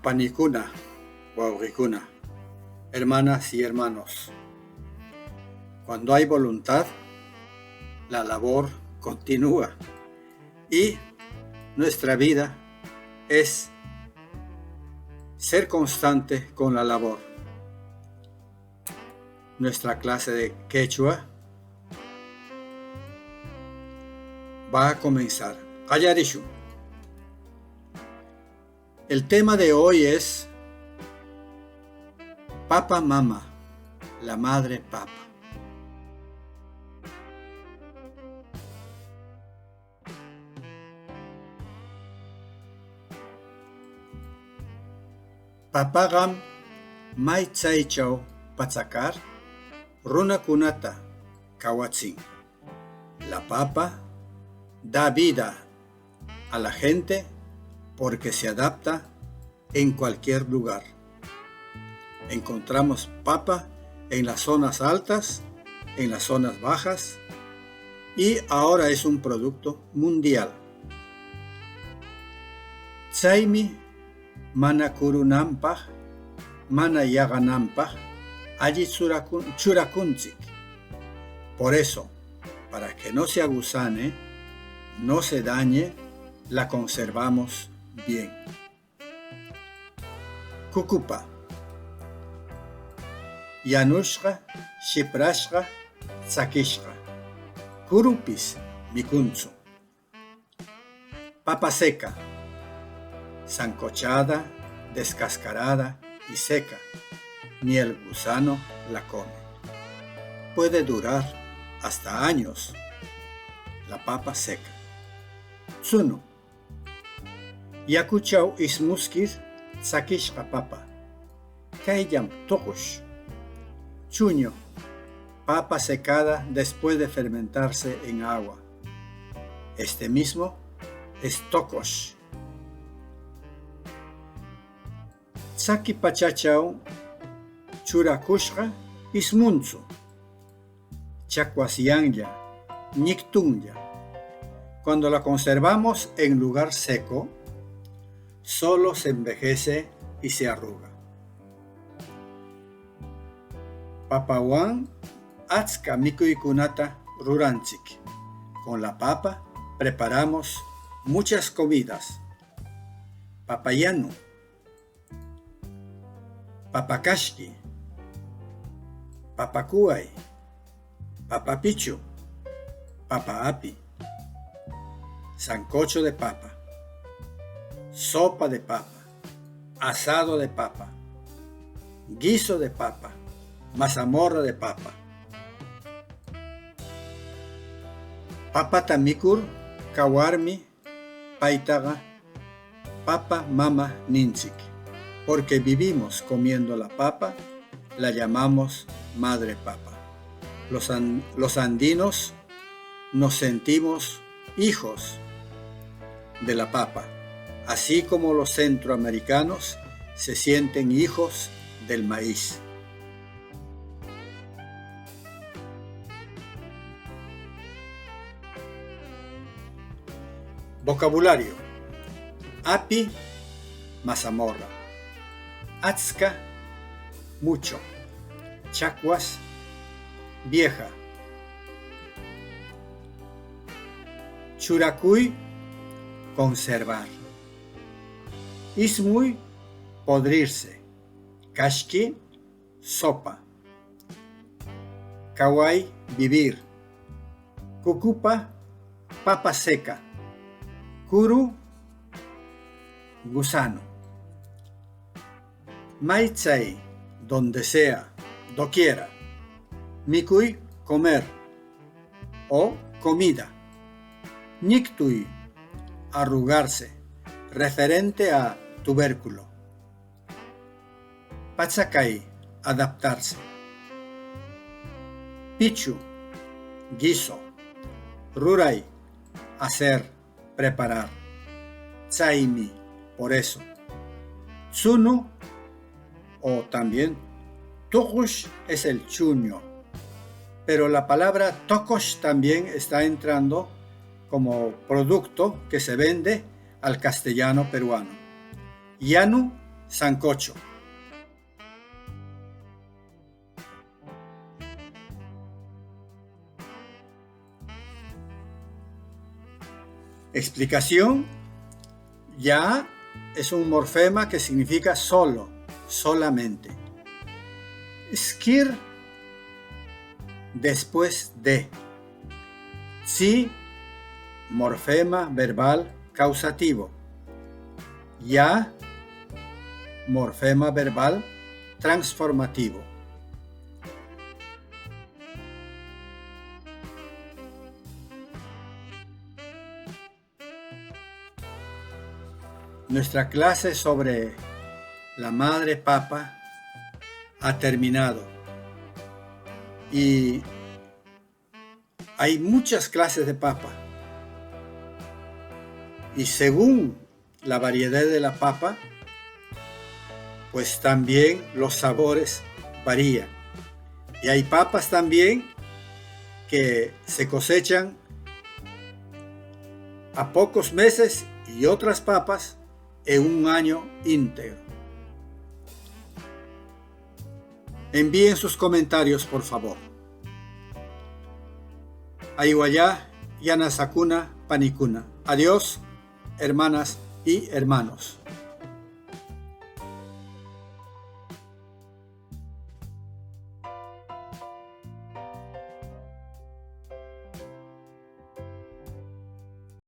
Panicuna, Wauhicuna, hermanas y hermanos. Cuando hay voluntad, la labor continúa y nuestra vida es ser constante con la labor. Nuestra clase de quechua va a comenzar. Ayarishu. El tema de hoy es Papa Mama, la madre papa. Papagam mai tsaichau patsakar runa kunata kawatsin. La papa da vida a la gente porque se adapta en cualquier lugar. Encontramos papa en las zonas altas, en las zonas bajas y ahora es un producto mundial. Tsaimi mana kurunampaj, mana yaganampaj, alli churakunchik. Por eso, para que no se aguzane, no se dañe, la conservamos bien. Kukupa. Yanushqa, shiprashqa, tsakishqa. Kurupis mikunzu. Papa seca. Sancochada, descascarada y seca. Ni el gusano la come. Puede durar hasta años. La papa seca. Tsunu. Yakuchau ismuskir tsakishqa papa. Kaillam tokush. Chuño. Papa secada después de fermentarse en agua. Este mismo es tokosh. Tsaki pachachau churakushqa ismunzu. Chacuasianya, niktunya. Cuando la conservamos en lugar seco, solo se envejece y se arruga. Papawan atska mikuykunata ruranchik. Con la papa preparamos muchas comidas. Papayanu, papakashki, papakuay, papapichu, papaapi, sancocho de papa, sopa de papa, asado de papa, guiso de papa, mazamorra de papa. Papa tamikur, kawarmi, paitaga, papa mama ninchik. Porque vivimos comiendo la papa, la llamamos madre papa. Los andinos nos sentimos hijos de la papa, así como los centroamericanos se sienten hijos del maíz. Vocabulario. Api, mazamorra. Atska, mucho. Chacuas, vieja. Churacuy, conservar. Ismuy, podrirse. Kashki, sopa. Kawai, vivir. Kukupa, papa seca. Kuru, gusano. Maitzai, donde sea, doquiera. Mikui, comer o comida. Niktui, arrugarse, referente a tubérculo. Pachakai, adaptarse. Pichu, guiso. Rurai, hacer, preparar. Tsaimi, por eso. Tsunu, o también tokush es el chuño, pero la palabra tokosh también está entrando como producto que se vende al castellano peruano. Yanu sancocho. Explicación: ya es un morfema que significa solo, solamente. Skir, después de. Sí, morfema verbal causativo. Ya, morfema verbal transformativo. Nuestra clase sobre la madre papa ha terminado y hay muchas clases de papa y según la variedad de la papa, pues también los sabores varían. Y hay papas también que se cosechan a pocos meses y otras papas en un año íntegro. Envíen sus comentarios, por favor. Ayuayá, Yanasakuna, Panicuna. Adiós, hermanas y hermanos.